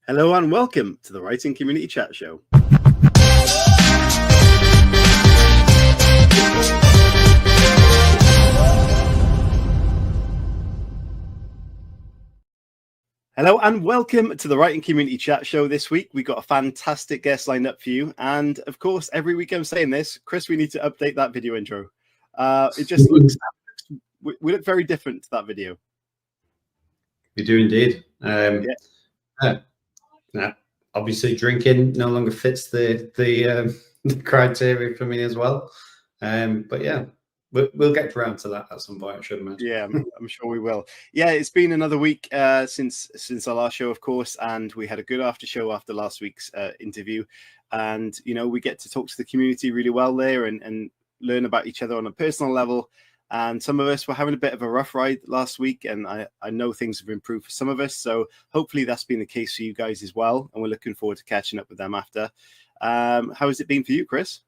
Hello and welcome to the Writing Community Chat Show. Hello and welcome to the Writing Community Chat Show. This week we got a fantastic guest lined up for you, and of course every week I'm saying this, Chris, we need to update that video intro. It just looks, we look very different to that video. You do indeed. Obviously drinking no longer fits the criteria for me as well. But yeah, we'll get around to that at some point, I should imagine. Yeah, I'm sure we will. Yeah, it's been another week since our last show, of course, and we had a good after show after last week's interview. And, you know, we get to talk to the community really well there and learn about each other on a personal level. And some of us were having a bit of a rough ride last week, and I know things have improved for some of us. So hopefully that's been the case for you guys as well. And we're looking forward to catching up with them after. How has it been for you, Chris?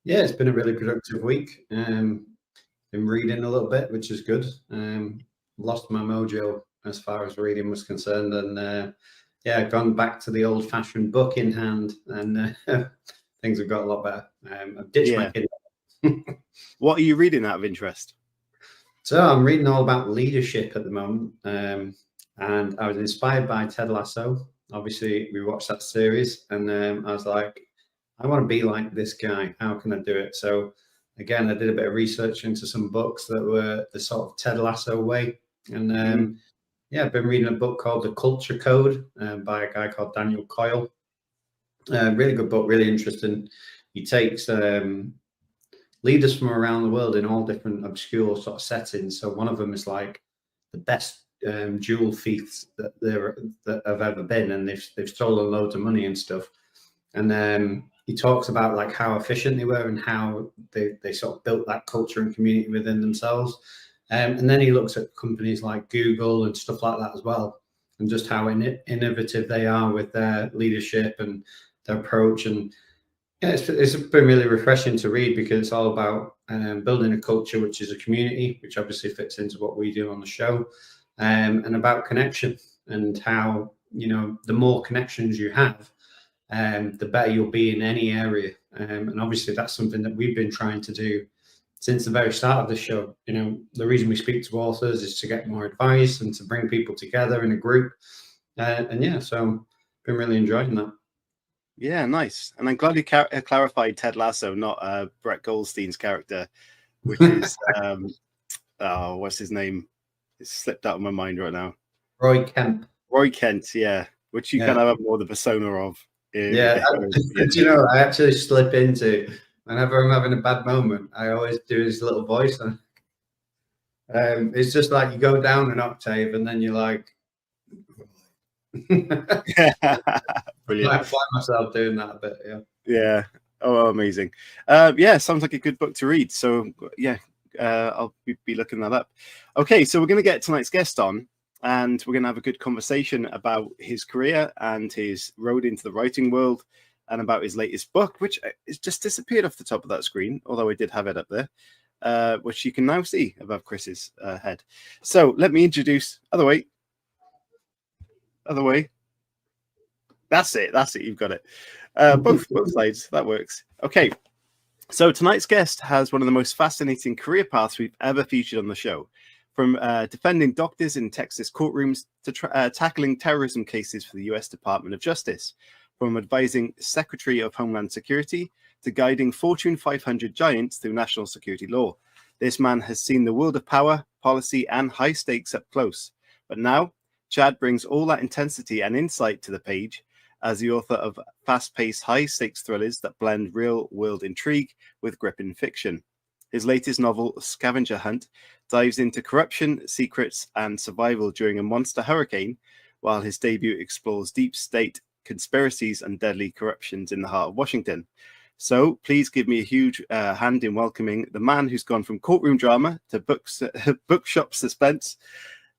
Yeah, it's been a really productive week. Been reading a little bit, which is good. Lost my mojo as far as reading was concerned. And yeah, gone back to the old-fashioned book in hand, and things have got a lot better. I've ditched my Kindle. What are you reading out of interest? So I'm reading all about leadership at the moment, and I was inspired by Ted Lasso. Obviously, we watched that series, and I was like, I want to be like this guy. How can I do it? So again, I did a bit of research into some books that were the sort of Ted Lasso way, and yeah, I've been reading a book called The Culture Code by a guy called Daniel Coyle. Really good book, really interesting. He takes leaders from around the world in all different obscure sort of settings. So one of them is like the best jewel thieves that have ever been, and they've stolen loads of money and stuff. And he talks about like how efficient they were and how they sort of built that culture and community within themselves. And then he looks at companies like Google and stuff like that as well, and just how innovative they are with their leadership and their approach. And yeah, it's been really refreshing to read, because it's all about building a culture, which is a community, which obviously fits into what we do on the show, and about connection, and how, you know, the more connections you have, the better you'll be in any area. And obviously that's something that we've been trying to do since the very start of the show. You know, the reason we speak to authors is to get more advice and to bring people together in a group. And yeah, so been really enjoying that. Yeah, nice. And I'm glad you clarified Ted Lasso, not Brett Goldstein's character, which is, oh, what's his name? It's slipped out of my mind right now. Roy Kent. Roy Kent, yeah, which you kind of have more the persona of. Do you know, I actually slip into, whenever I'm having a bad moment, I always do his little voice. And it's just like you go down an octave and then you're like, brilliant. I find myself doing that a bit. Yeah. Oh, amazing. Yeah, sounds like a good book to read. So yeah, I'll be looking that up. Okay, so we're going to get tonight's guest on, and we're going to have a good conversation about his career and his road into the writing world, and about his latest book, which is just disappeared off the top of that screen, although I did have it up there, which you can now see above Chris's head. So let me introduce, other way. That's it. You've got it. Both sides. That works. Okay. So tonight's guest has one of the most fascinating career paths we've ever featured on the show, from defending doctors in Texas courtrooms to tackling terrorism cases for the U.S. Department of Justice, from advising Secretary of Homeland Security to guiding Fortune 500 giants through national security law. This man has seen the world of power, policy, and high stakes up close. But now, Chad brings all that intensity and insight to the page as the author of fast-paced, high-stakes thrillers that blend real-world intrigue with gripping fiction. His latest novel, Scavenger Hunt, dives into corruption, secrets, and survival during a monster hurricane, while his debut explores deep state conspiracies and deadly corruptions in the heart of Washington. So please give me a huge hand in welcoming the man who's gone from courtroom drama to bookshop suspense,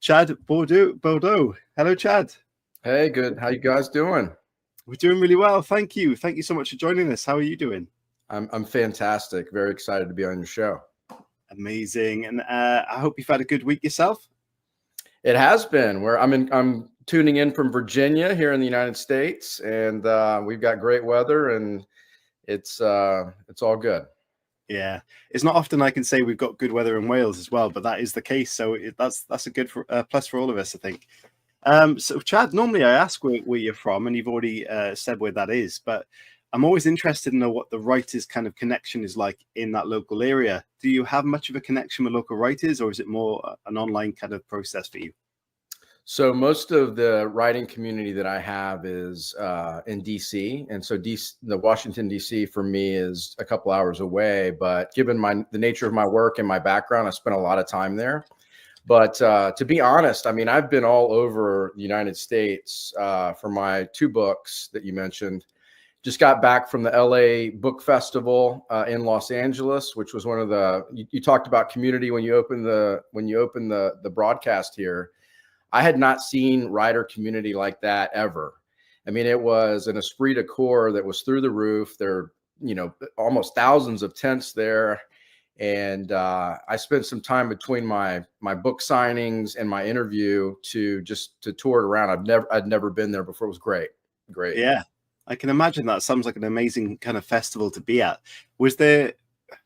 Chad Boudreaux. Hello, Chad. Hey, good. How you guys doing? We're doing really well. Thank you. Thank you so much for joining us. How are you doing? I'm fantastic. Very excited to be on your show. Amazing. And I hope you've had a good week yourself. It has been. I'm tuning in from Virginia here in the United States, and we've got great weather, and it's all good. Yeah, it's not often I can say we've got good weather in Wales as well, but that is the case. So that's a good plus for all of us, I think. So Chad, normally I ask where you're from, and you've already said where that is, but I'm always interested to know what the writers' kind of connection is like in that local area. Do you have much of a connection with local writers, or is it more an online kind of process for you? So most of the writing community that I have is in DC, and so the Washington DC for me is a couple hours away. But given the nature of my work and my background, I spent a lot of time there. But to be honest, I mean, I've been all over the United States for my 2 books that you mentioned. Just got back from the LA Book Festival in Los Angeles, which was one of you talked about community when you opened the broadcast here. I had not seen writer community like that ever. I mean, it was an esprit de corps that was through the roof. There, almost thousands of tents there. And I spent some time between my book signings and my interview to tour it around. I'd never been there before. It was great. Yeah, I can imagine that. Sounds like an amazing kind of festival to be at. Did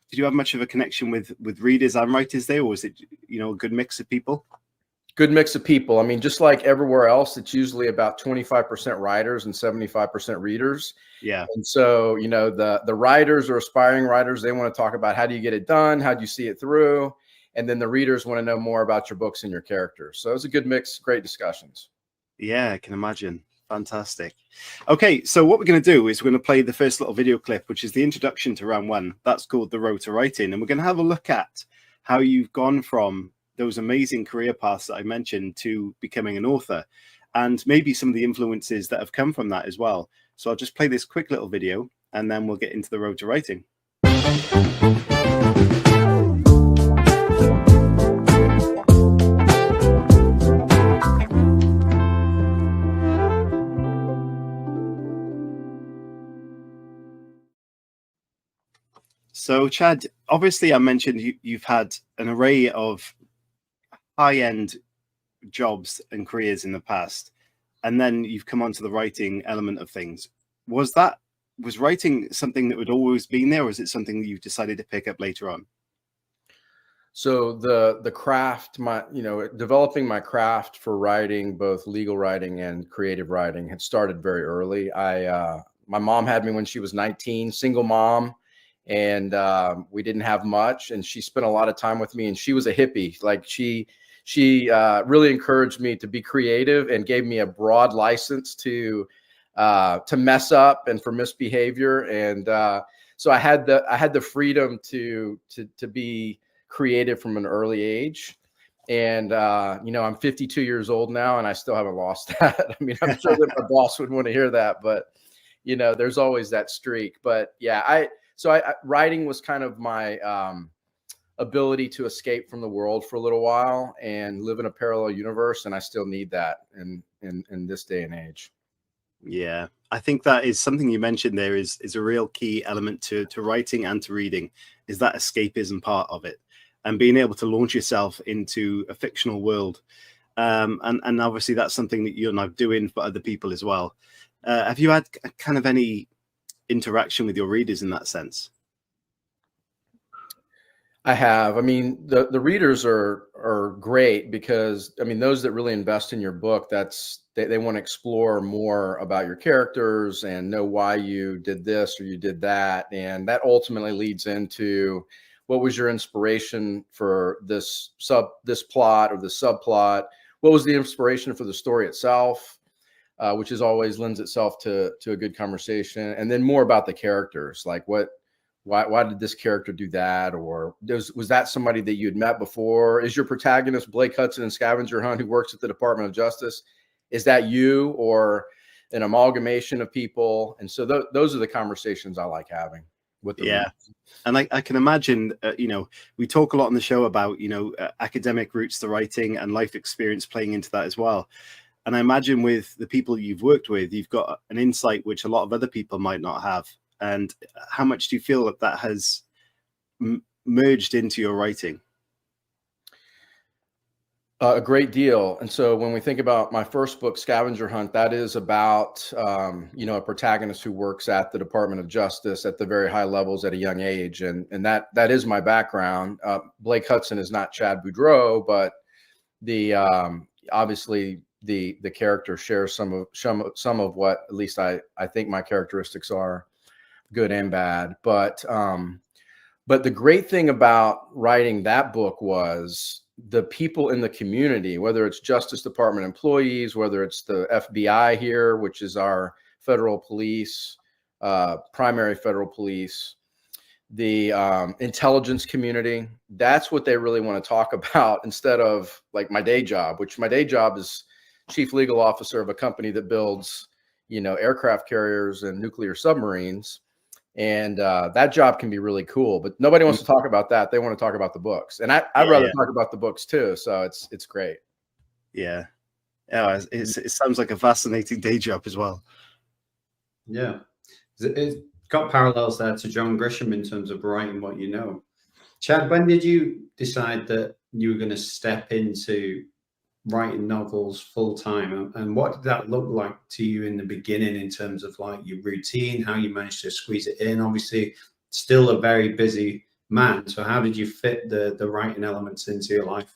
you have much of a connection with readers and writers there, or was it a good mix of people? Good mix of people. I mean, just like everywhere else, it's usually about 25% writers and 75% readers. Yeah. And so, the writers or aspiring writers, they want to talk about how do you get it done? How do you see it through? And then the readers want to know more about your books and your characters. So it's a good mix, great discussions. Yeah, I can imagine. Fantastic. Okay, so what we're going to do is we're going to play the first little video clip, which is the introduction to round 1. That's called The Road to Writing. And we're going to have a look at how you've gone from those amazing career paths that I mentioned to becoming an author, and maybe some of the influences that have come from that as well. So I'll just play this quick little video, and then we'll get into the road to writing. So Chad, obviously I mentioned you've had an array of high-end jobs and careers in the past, and then you've come onto the writing element of things. Was writing something that had always been there, or is it something that you decided to pick up later on? So the craft, developing my craft for writing, both legal writing and creative writing, had started very early. My mom had me when she was 19, single mom, and we didn't have much, and she spent a lot of time with me, and she was a hippie. Like she really encouraged me to be creative and gave me a broad license to mess up and for misbehavior. And so I had the freedom to be creative from an early age. And I'm 52 years old now, and I still haven't lost that. I mean, I'm sure that my boss would want to hear that, but there's always that streak. But yeah, writing was kind of my ability to escape from the world for a little while and live in a parallel universe, and I still need that in this day and age. Yeah, I think that is something you mentioned there is a real key element to writing and to reading, is that escapism part of it, and being able to launch yourself into a fictional world. And obviously that's something that you're now doing for other people as well. Have you had kind of any interaction with your readers in that sense? I have. I mean, the readers are great because, I mean, those that really invest in your book, they want to explore more about your characters and know why you did this or you did that. And that ultimately leads into what was your inspiration for this plot or the subplot? What was the inspiration for the story itself? Which is always lends itself to a good conversation. And then more about the characters, like why did this character do that? Or was that somebody that you had met before? Is your protagonist Blake Hudson in Scavenger Hunt, who works at the Department of Justice? Is that you, or an amalgamation of people? And so those are the conversations I like having with them. Yeah. And I can imagine, we talk a lot on the show about, academic roots to writing and life experience playing into that as well. And I imagine with the people you've worked with, you've got an insight which a lot of other people might not have. And how much do you feel that has merged into your writing? A great deal. And so when we think about my first book, Scavenger Hunt, that is about, a protagonist who works at the Department of Justice at the very high levels at a young age. And that is my background. Blake Hudson is not Chad Boudreaux, but obviously the character shares some of what at least I think my characteristics are, good and bad. But the great thing about writing that book was the people in the community, whether it's Justice Department employees, whether it's the FBI here, which is our federal police, primary federal police, the intelligence community. That's what they really want to talk about instead of like my day job, which my day job is chief legal officer of a company that builds, aircraft carriers and nuclear submarines. And that job can be really cool, but nobody wants to talk about that. They want to talk about the books, and I'd rather talk about the books too. So it's great. Yeah, it sounds like a fascinating day job as well. Yeah, it's got parallels there to John Grisham in terms of writing what you know. Chad, when did you decide that you were going to step into writing novels full time, and what did that look like to you in the beginning in terms of like your routine, how you managed to squeeze it in? Obviously still a very busy man, so how did you fit the writing elements into your life?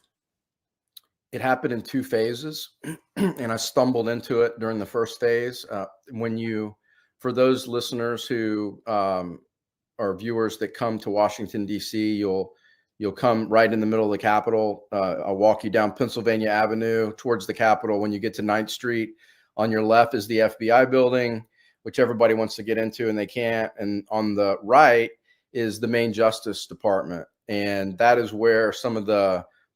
It happened in 2 phases, and I stumbled into it during the first phase. For those listeners who are viewers that come to Washington, D.C., you'll come right in the middle of the Capitol. I'll walk you down Pennsylvania Avenue towards the Capitol. When you get to 9th Street, on your left is the FBI building, which everybody wants to get into and they can't. And on the right is the main Justice Department. And that is where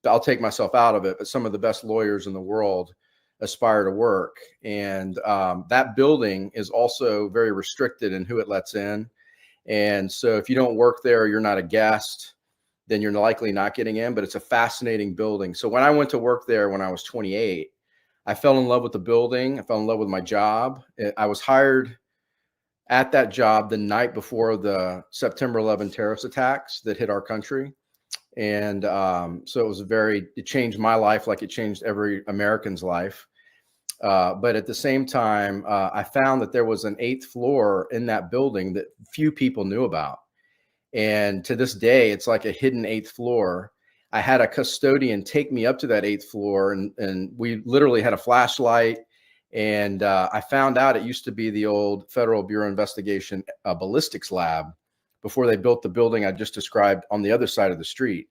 I'll take myself out of it, but some of the best lawyers in the world aspire to work. And that building is also very restricted in who it lets in. And so if you don't work there, you're not a guest, then you're likely not getting in, but it's a fascinating building. So when I went to work there when I was 28, I fell in love with the building. I fell in love with my job. I was hired at that job the night before the September 11 terrorist attacks that hit our country. And so it changed my life like it changed every American's life. But at the same time, I found that there was an 8th floor in that building that few people knew about. And to this day, it's like a hidden 8th floor. I had a custodian take me up to that 8th floor, and we literally had a flashlight. And I found out it used to be the old Federal Bureau of Investigation ballistics lab before they built the building I just described on the other side of the street.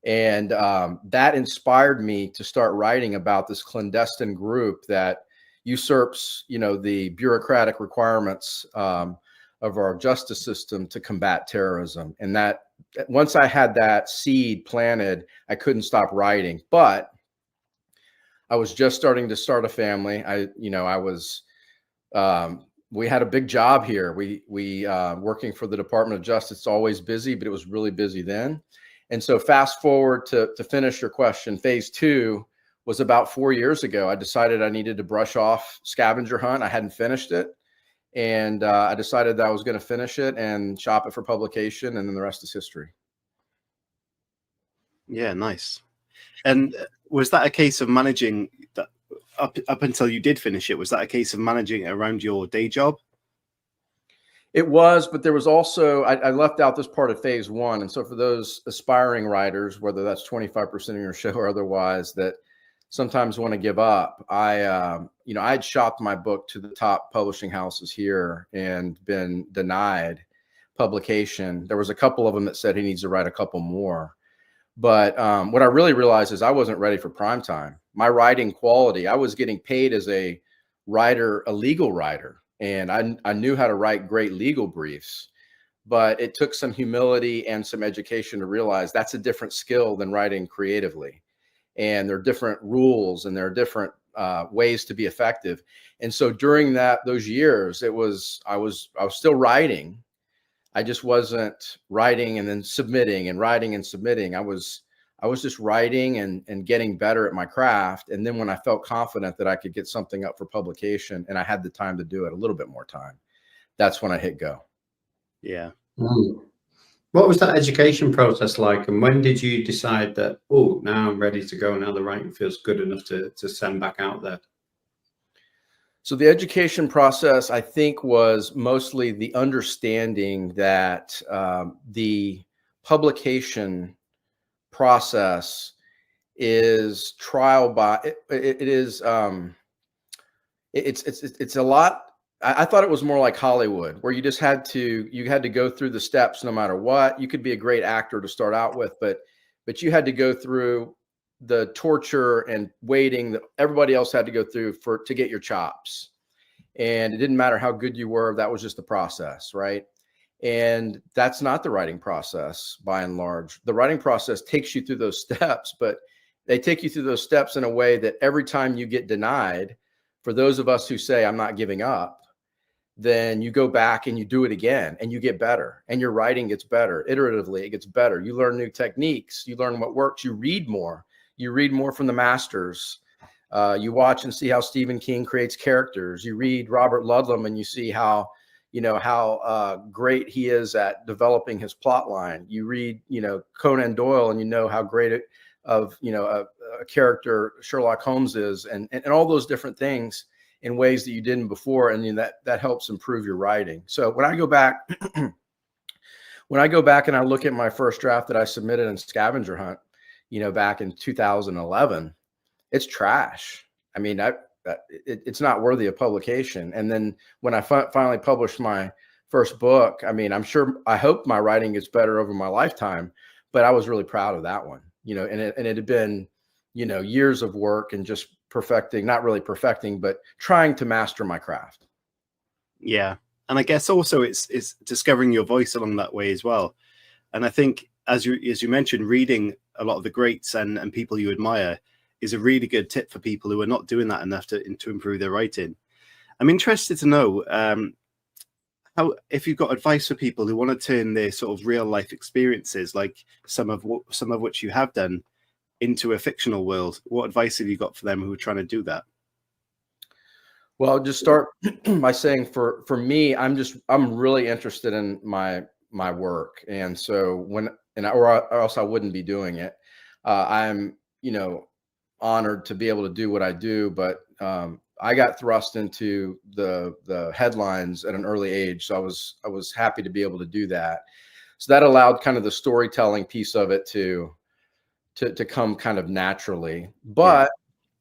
And that inspired me to start writing about this clandestine group that usurps, the bureaucratic requirements of our justice system to combat terrorism. And that once I had that seed planted, I couldn't stop writing. But I was just starting to start a family. We had a big job here. We working for the Department of Justice, it's always busy, but it was really busy then. And so fast forward to finish your question, phase 2 was about 4 years ago. I decided I needed to brush off Scavenger Hunt. I hadn't finished it. And I decided that I was going to finish it and shop it for publication. And then the rest is history. Yeah, nice. And was that a case of managing that up until you did finish it? Was that a case of managing it around your day job? It was, but there was also, I left out this part of phase 1. And so for those aspiring writers, whether that's 25% of your show or otherwise, that sometimes want to give up, I'd shopped my book to the top publishing houses here and been denied publication. There was a couple of them that said he needs to write a couple more. But what I really realized is I wasn't ready for prime time. My writing quality, I was getting paid as a writer, a legal writer. And I knew how to write great legal briefs, but it took some humility and some education to realize that's a different skill than writing creatively. And there are different rules and there are different ways to be effective. And so during those years, I was still writing. I just wasn't writing and then submitting and writing and submitting. I was just writing and getting better at my craft. And then when I felt confident that I could get something up for publication and I had the time to do it, a little bit more time, that's when I hit go. Yeah. What was that education process like, and when did you decide that, oh, now I'm ready to go, now the writing feels good enough to send back out there? So the education process, I think, was mostly the understanding that the publication process is trial by it is it's a lot. I thought it was more like Hollywood, where you had to go through the steps no matter what. You could be a great actor to start out with, but you had to go through the torture and waiting that everybody else had to go through to get your chops. And it didn't matter how good you were, that was just the process, right? And that's not the writing process by and large. The writing process takes you through those steps, but they take you through those steps in a way that every time you get denied, for those of us who say, I'm not giving up, then you go back and you do it again and you get better and your writing gets better. Iteratively, it gets better. You learn new techniques. You learn what works. You read more. You read more from the masters. You watch and see how Stephen King creates characters. You read Robert Ludlum and you see how great he is at developing his plot line. You read, Conan Doyle and you know how great a character Sherlock Holmes is, and all those different things in ways that you didn't before. And that helps improve your writing. So when I go back, and I look at my first draft that I submitted in Scavenger Hunt, back in 2011, it's trash. I mean, it's not worthy of publication. And then when I finally published my first book, I mean, I hope my writing gets better over my lifetime, but I was really proud of that one, and it had been, years of work and just not really perfecting, but trying to master my craft. Yeah. And I guess also it's discovering your voice along that way as well. And I think, as you mentioned, reading a lot of the greats and people you admire is a really good tip for people who are not doing that enough to improve their writing. I'm interested to know if you've got advice for people who want to turn their sort of real life experiences, like some of which you have done, into a fictional world. What advice have you got for them who are trying to do that? Well, I'll just start by saying for me, I'm really interested in my work. And so or else I wouldn't be doing it. I'm, honored to be able to do what I do, but I got thrust into the headlines at an early age. So I was happy to be able to do that. So that allowed kind of the storytelling piece of it to come kind of naturally. But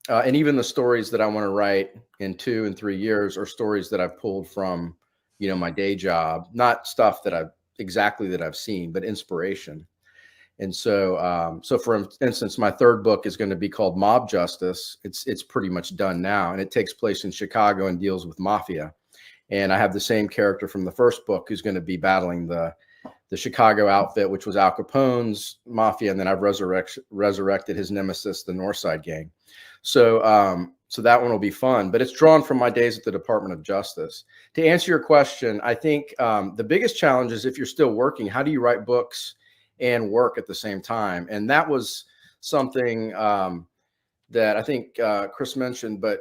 and even the stories that I want to write in 2 and 3 years are stories that I've pulled from, my day job, not stuff that I've seen, but inspiration. And so, for instance, my third book is going to be called Mob Justice. It's pretty much done now, and it takes place in Chicago and deals with mafia. And I have the same character from the first book who's going to be battling the Chicago outfit, which was Al Capone's mafia, and then I've resurrected his nemesis, the Northside Gang. So, so that one will be fun, but it's drawn from my days at the Department of Justice. To answer your question, I think the biggest challenge is if you're still working, how do you write books and work at the same time? And that was something that I think Chris mentioned, but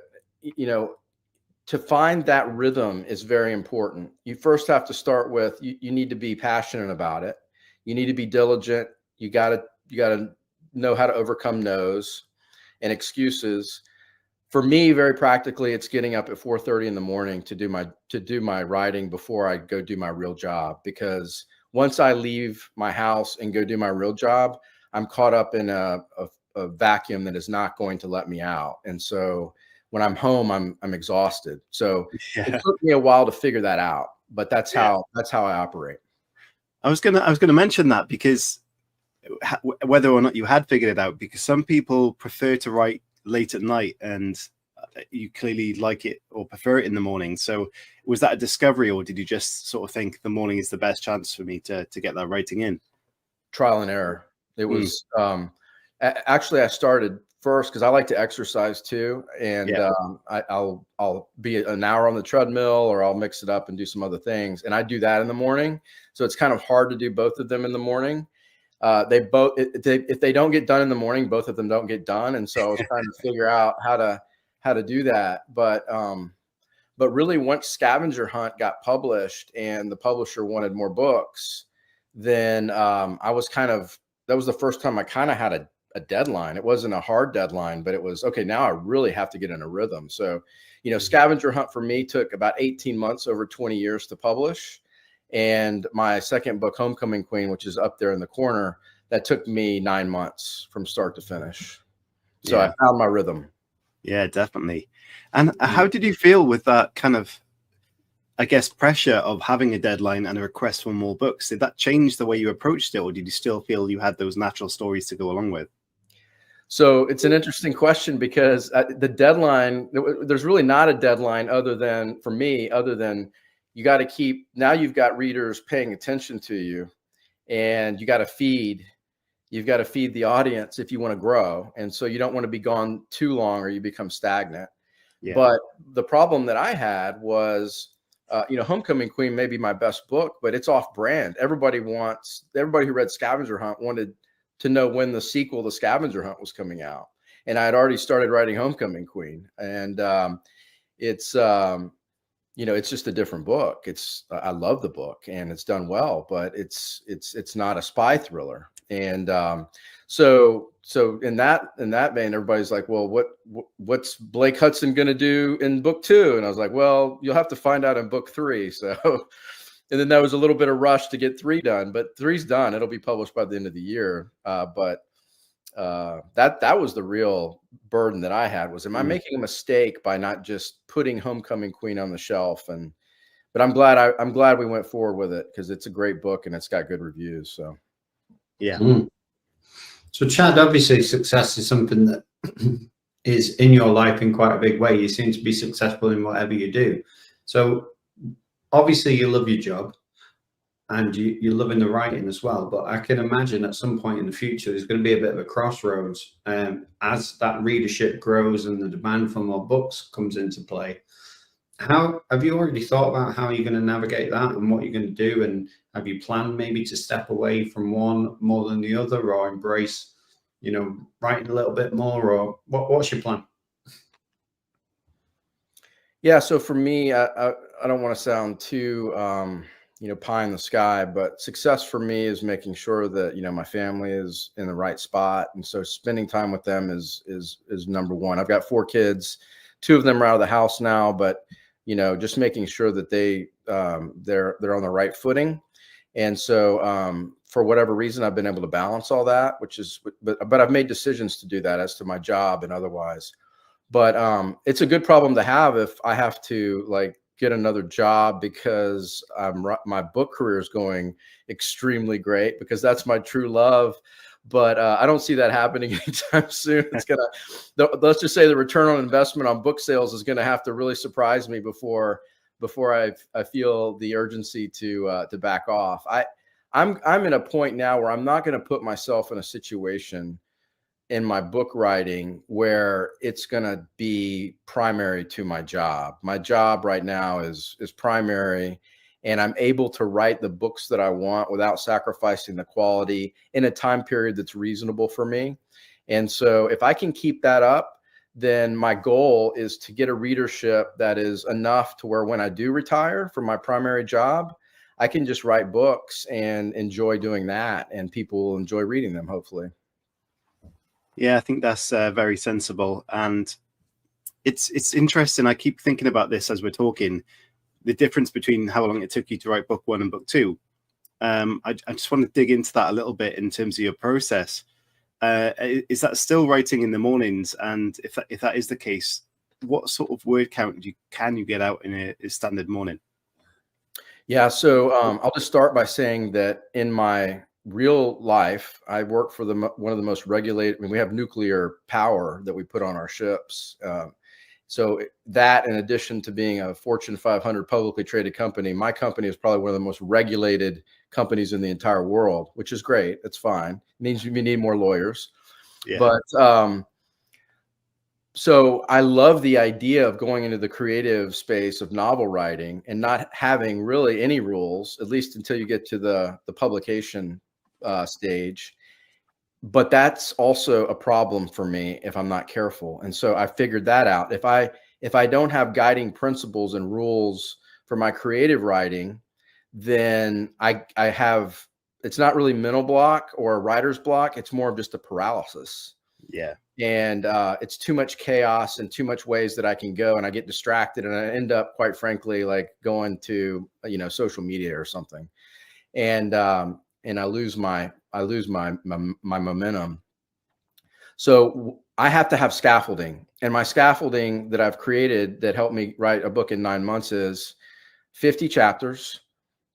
to find that rhythm is very important. You first have to start with, you need to be passionate about it. You need to be diligent. You gotta know how to overcome no's and excuses. For me, very practically, it's getting up at 4:30 in the morning to do my writing before I go do my real job, because once I leave my house and go do my real job, I'm caught up in a vacuum that is not going to let me out. And so when I'm home, I'm exhausted. So it took me a while to figure that out, but that's how I operate. I was gonna mention that, because whether or not you had figured it out, because some people prefer to write late at night, and you clearly like it or prefer it in the morning. So was that a discovery, or did you just sort of think the morning is the best chance for me to get that writing in? Trial and error. It was actually, I started first because I like to exercise too, and I'll be an hour on the treadmill, or I'll mix it up and do some other things, and I do that in the morning. So it's kind of hard to do both of them in the morning. If they don't get done in the morning, both of them don't get done. And so I was trying to figure out how to do that. But really, once Scavenger Hunt got published and the publisher wanted more books, then I was that was the first time I kind of had a deadline. It wasn't a hard deadline, but it was, okay, now I really have to get in a rhythm. So, Scavenger Hunt for me took about 18 months over 20 years to publish. And my second book, Homecoming Queen, which is up there in the corner, that took me 9 months from start to finish. So I found my rhythm. Yeah, definitely. And how did you feel with that kind of, I guess, pressure of having a deadline and a request for more books? Did that change the way you approached it, or did you still feel you had those natural stories to go along with? So it's an interesting question, because the deadline, there's really not a deadline other than you got to keep, now you've got readers paying attention to you, and you've got to feed the audience if you want to grow. And so you don't want to be gone too long or you become stagnant. Yeah. But the problem that I had was, Homecoming Queen may be my best book, but it's off brand. Everybody who read Scavenger Hunt wanted to know when the sequel to Scavenger Hunt was coming out. And I had already started writing Homecoming Queen. And it's just a different book. I love the book and it's done well, but it's not a spy thriller. And so in that vein, everybody's like, well, what's Blake Hudson going to do in book 2? And I was like, well, you'll have to find out in book 3. So, and then there was a little bit of rush to get 3 done, but 3's done. It'll be published by the end of the year. But that was the real burden that I had, was, am I making a mistake by not just putting Homecoming Queen on the shelf? But I'm glad we went forward with it, because it's a great book and it's got good reviews. So. Yeah. So Chad, obviously success is something that is in your life in quite a big way. You seem to be successful in whatever you do. So obviously you love your job and you're loving the writing as well. But I can imagine at some point in the future, there's going to be a bit of a crossroads as that readership grows and the demand for more books comes into play. How have you already thought about how you're going to navigate that and what you're going to do? And have you planned maybe to step away from one more than the other, or embrace, writing a little bit more, or what's your plan? Yeah. So for me, I don't want to sound too, pie in the sky, but success for me is making sure that, my family is in the right spot. And so spending time with them is number one. I've got 4 kids, 2 of them are out of the house now, but just making sure that they're on the right footing. And so for whatever reason, I've been able to balance all that, but I've made decisions to do that as to my job and otherwise. But it's a good problem to have if I have to get another job because my book career is going extremely great, because that's my true love. But I don't see that happening anytime soon. Let's just say the return on investment on book sales is gonna have to really surprise me before I feel the urgency to back off. I'm in a point now where I'm not gonna put myself in a situation in my book writing where it's gonna be primary to my job. My job right now is primary, and I'm able to write the books that I want without sacrificing the quality in a time period that's reasonable for me. And so if I can keep that up, then my goal is to get a readership that is enough to where when I do retire from my primary job, I can just write books and enjoy doing that, and people will enjoy reading them, hopefully. Yeah, I think that's very sensible. And it's interesting. I keep thinking about this as we're talking, the difference between how long it took you to write book 1 and book 2. I just want to dig into that a little bit in terms of your process. Is that still writing in the mornings? And if that is the case, what sort of word count can you get out in a standard morning? Yeah, so I'll just start by saying that in my real life, I work for one of the most regulated. I mean, we have nuclear power that we put on our ships. So that, in addition to being a Fortune 500 publicly traded company, my company is probably one of the most regulated companies in the entire world, which is great. It's fine. It means we need more lawyers. Yeah. But so I love the idea of going into the creative space of novel writing and not having really any rules, at least until you get to the publication stage. But that's also a problem for me if I'm not careful. And so I figured that out. If I don't have guiding principles and rules for my creative writing, then I have it's not really mental block or a writer's block. It's more of just a paralysis. Yeah. And it's too much chaos and too much ways that I can go, and I get distracted, and I end up, quite frankly, like going to, social media or something. And I lose my momentum. So I have to have scaffolding, and my scaffolding that I've created that helped me write a book in 9 months is 50 chapters,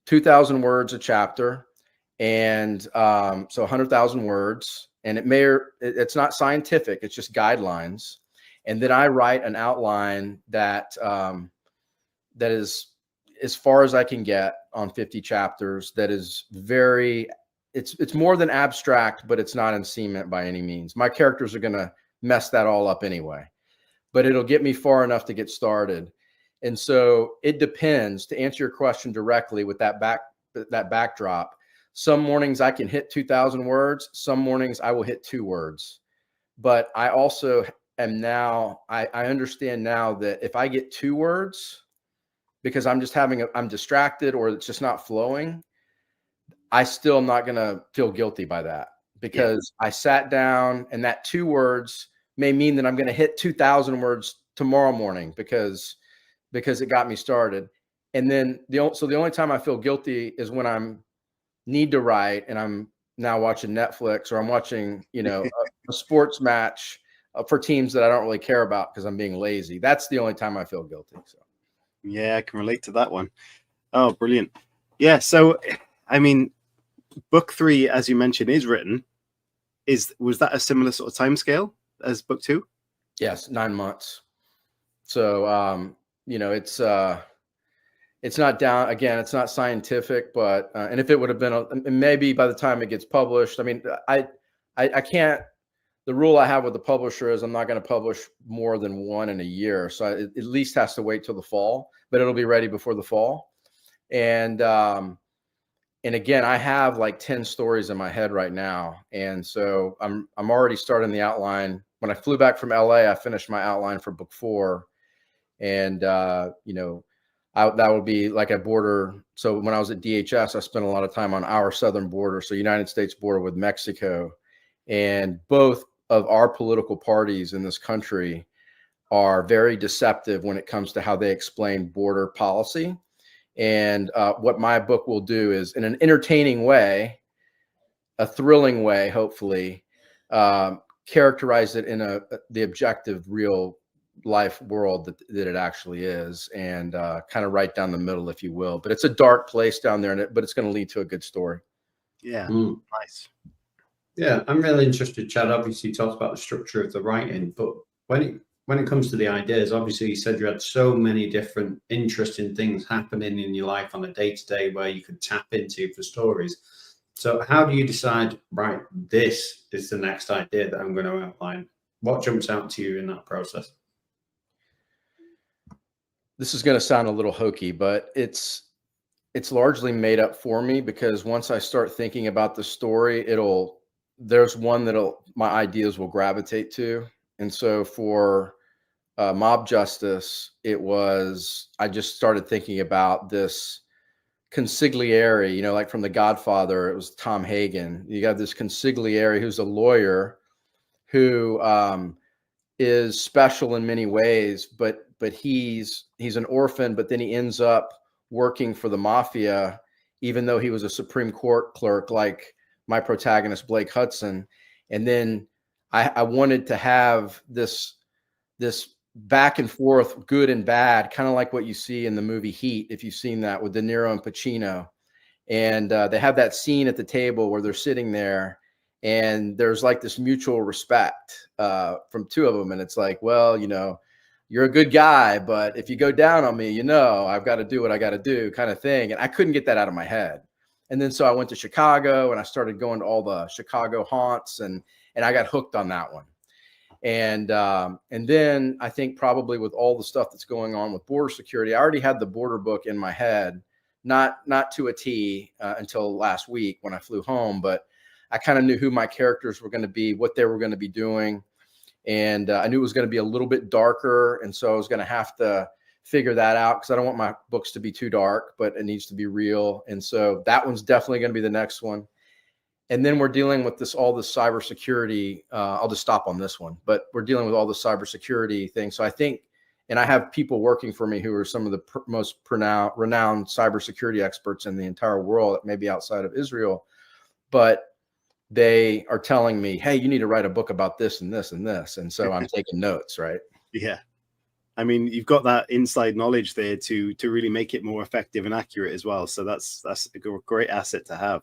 2,000 words a chapter. And so 100,000 words, and it's not scientific, it's just guidelines. And then I write an outline that is as far as I can get on 50 chapters. That is it's more than abstract, but it's not in cement by any means. My characters are going to mess that all up anyway, but it'll get me far enough to get started. And so it depends, to answer your question directly with that backdrop. Some mornings I can hit 2,000 words. Some mornings I will hit 2 words. But I also am now, I understand now that if I get 2 words, because I'm distracted or it's just not flowing, I still am not going to feel guilty by that, because I sat down, and that 2 words may mean that I'm going to hit 2,000 words tomorrow morning because it got me started. And then the only time I feel guilty is when I'm need to write and I'm now watching Netflix, or I'm watching, a sports match for teams that I don't really care about because I'm being lazy. That's the only time I feel guilty. So. Yeah, I can relate to that one. Oh, brilliant. Yeah. So, I mean, book 3, as you mentioned, is written. Was that a similar sort of time scale as book 2? Yes. 9 months. So, it's not down, again, it's not scientific, but, and if it would have been, maybe by the time it gets published, I mean, I can't, the rule I have with the publisher is I'm not going to publish more than 1 in a year. So it at least has to wait till the fall, but it'll be ready before the fall. And again, I have like 10 stories in my head right now. And so I'm already starting the outline. When I flew back from LA, I finished my outline for book 4. And, that would be like a border. So when I was at DHS, I spent a lot of time on our southern border. So United States border with Mexico, and both of our political parties in this country are very deceptive when it comes to how they explain border policy. And what my book will do is, in an entertaining way, a thrilling way, hopefully, characterize it in the objective, real life world that it actually is, and kind of right down the middle, if you will. But it's a dark place down there, but it's going to lead to a good story. Yeah. Nice. Yeah, I'm really interested. Chad obviously talks about the structure of the writing, but when it comes to the ideas, obviously you said you had so many different interesting things happening in your life on a day-to-day where you could tap into for stories. So how do you decide, right, this is the next idea that I'm going to outline? What jumps out to you in that process? This is going to sound a little hokey, but it's largely made up for me, because once I start thinking about the story, there's one my ideas will gravitate to. And so for Mob Justice, I just started thinking about this consigliere, like from The Godfather, it was Tom Hagen. You got this consigliere who's a lawyer who is special in many ways, but he's an orphan, but then he ends up working for the mafia, even though he was a Supreme Court clerk, like my protagonist, Blake Hudson. And then I wanted to have this back and forth, good and bad, kind of like what you see in the movie Heat, if you've seen that, with De Niro and Pacino. And they have that scene at the table where they're sitting there, and there's like this mutual respect from 2 of them. And it's like, well, you're a good guy, but if you go down on me, I've got to do what I got to do, kind of thing. And I couldn't get that out of my head. And then so I went to Chicago, and I started going to all the Chicago haunts, and I got hooked on that one. And then I think probably with all the stuff that's going on with border security, I already had the border book in my head, not to a T until last week when I flew home, but I kind of knew who my characters were going to be, what they were going to be doing. And I knew it was going to be a little bit darker. And so I was going to have to figure that out, because I don't want my books to be too dark, but it needs to be real. And so that one's definitely going to be the next one. And then we're dealing with all this cybersecurity. I'll just stop on this one, but we're dealing with all the cybersecurity things. So I think, and I have people working for me who are some of the most renowned cybersecurity experts in the entire world, maybe outside of Israel, but they are telling me, hey, you need to write a book about this and this and this. And so I'm taking notes, right? Yeah. I mean, you've got that inside knowledge there to really make it more effective and accurate as well. So that's a great asset to have.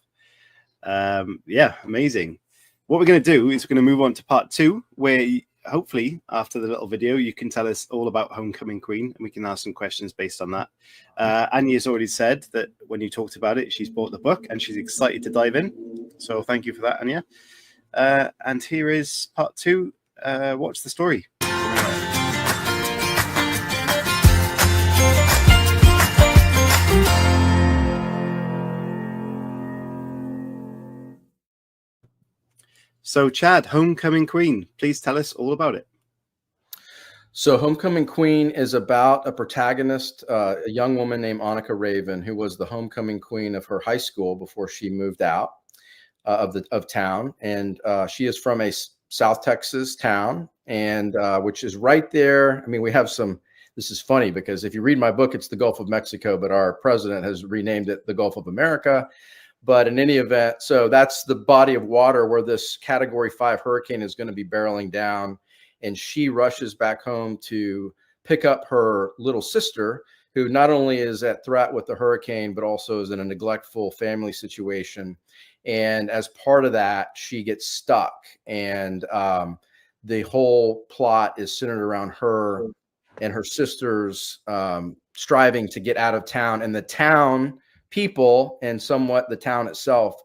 Yeah, amazing. What we're going to do is we're going to move on to part 2, where hopefully after the little video, you can tell us all about Homecoming Queen, and we can ask some questions based on that. Anya's already said that when you talked about it, she's bought the book and she's excited to dive in. So thank you for that, Anya. And here is part 2. Watch the story. So, Chad, Homecoming Queen, please tell us all about it. So Homecoming Queen is about a protagonist, a young woman named Annika Raven, who was the homecoming queen of her high school before she moved out of town. And she is from a South Texas town, and which is right there. I mean, we have some, this is funny because if you read my book, it's the Gulf of Mexico, but our president has renamed it the Gulf of America. But in any event, so that's the body of water where this Category 5 hurricane is going to be barreling down. And she rushes back home to pick up her little sister, who not only is at threat with the hurricane, but also is in a neglectful family situation. And as part of that, she gets stuck. And the whole plot is centered around her and her sisters striving to get out of town. And the town people and somewhat the town itself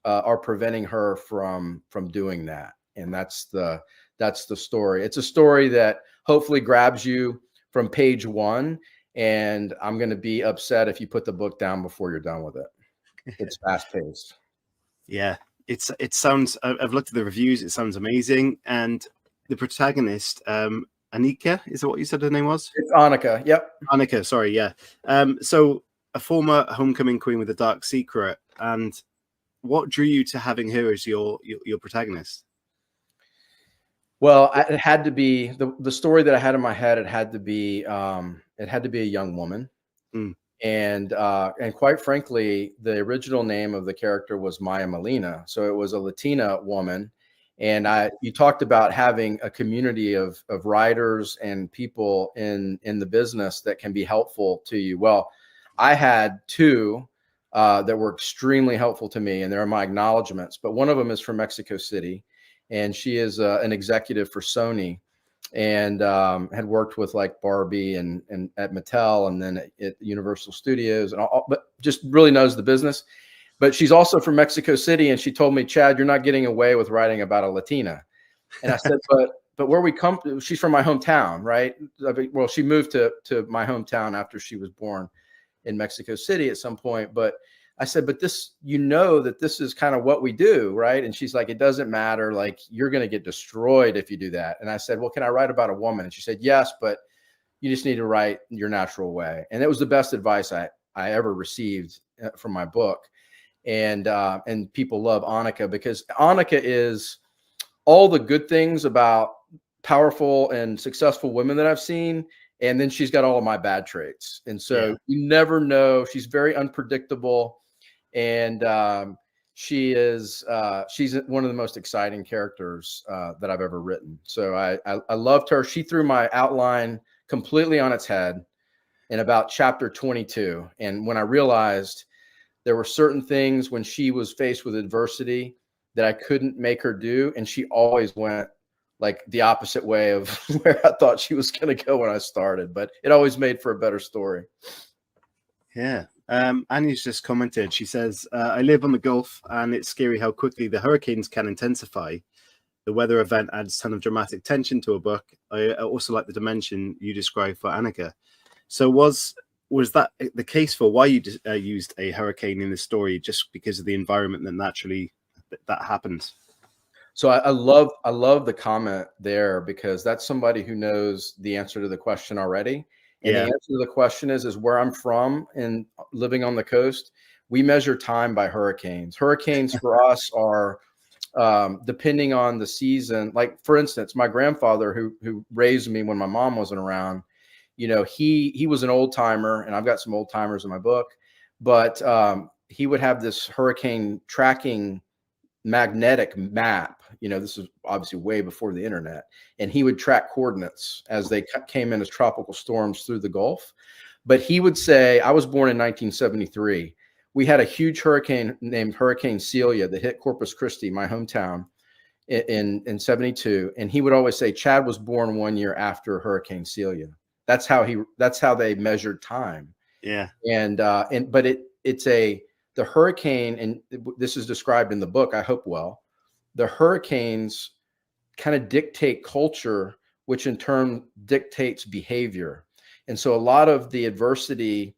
are preventing her from doing that. And that's the story. It's a story that hopefully grabs you from page 1. And I'm going to be upset if you put the book down before you're done with it. It's fast paced. Yeah, it sounds, I've looked at the reviews. It sounds amazing. And the protagonist, Annika, is that what you said her name was? It's Annika. Yep. Annika. Sorry. Yeah. So a former homecoming queen with a dark secret. And what drew you to having her as your protagonist? Well, it had to be the story that I had in my head. It had to be a young woman. Mm. And quite frankly, the original name of the character was Maya Molina. So it was a Latina woman. And you talked about having a community of writers and people in the business that can be helpful to you. Well, I had 2 that were extremely helpful to me, and there are my acknowledgments. But one of them is from Mexico City, and she is an executive for Sony, and had worked with like Barbie and at Mattel, and then at Universal Studios, and all, but just really knows the business. But she's also from Mexico City, and she told me, Chad, you're not getting away with writing about a Latina. And I said, but where we come to, she's from my hometown, right? Well, she moved to my hometown after she was born in Mexico City at some point. But I said, but this, that this is kind of what we do, right? And she's like, it doesn't matter. Like, you're going to get destroyed if you do that. And I said, well, can I write about a woman? And she said, yes, but you just need to write your natural way. And it was the best advice I ever received from my book. And people love Annika because Annika is all the good things about powerful and successful women that I've seen. And then she's got all of my bad traits. And so you never know. She's very unpredictable. And she's one of the most exciting characters that I've ever written. So I loved her. She threw my outline completely on its head in about chapter 22. And when I realized there were certain things when she was faced with adversity that I couldn't make her do, and she always went like the opposite way of where I thought she was going to go when I started, but it always made for a better story. Yeah. Annie's just commented. She says, I live on the Gulf, and it's scary how quickly the hurricanes can intensify. The weather event adds a ton of dramatic tension to a book. I also like the dimension you described for Annika. So was that the case for why you used a hurricane in the story, just because of the environment that naturally that happens? So I love the comment there, because that's somebody who knows the answer to the question already. And the answer to the question is where I'm from and living on the coast. we measure time by hurricanes. Hurricanes for us are depending on the season. Like, for instance, my grandfather who raised me when my mom wasn't around, he was an old timer, and I've got some old timers in my book, but he would have this hurricane tracking magnetic map. This is obviously way before the internet, and he would track coordinates as they came in as tropical storms through the Gulf. But he would say, I was born in 1973. We had a huge hurricane named Hurricane Celia that hit Corpus Christi, my hometown, in 72. And he would always say, Chad was born 1 year after Hurricane Celia. That's how they measured time. Yeah. But the hurricane, and this is described in the book, I hope well, the hurricanes kind of dictate culture, which in turn dictates behavior. And so a lot of the adversity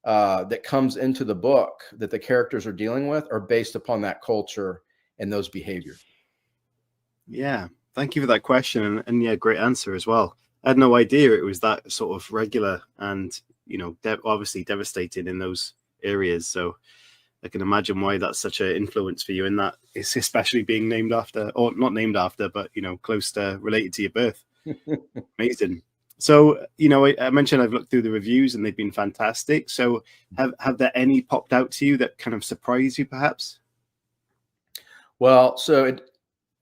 that comes into the book that the characters are dealing with are based upon that culture and those behaviors. Yeah. Thank you for that question. And yeah, great answer as well. I had no idea it was that sort of regular and, obviously devastating in those areas. So I can imagine why that's such an influence for you in that. It's especially being named after, or not named after, but, close to related to your birth. Amazing. So, I mentioned I've looked through the reviews and they've been fantastic. So have there any popped out to you that kind of surprised you perhaps? Well, so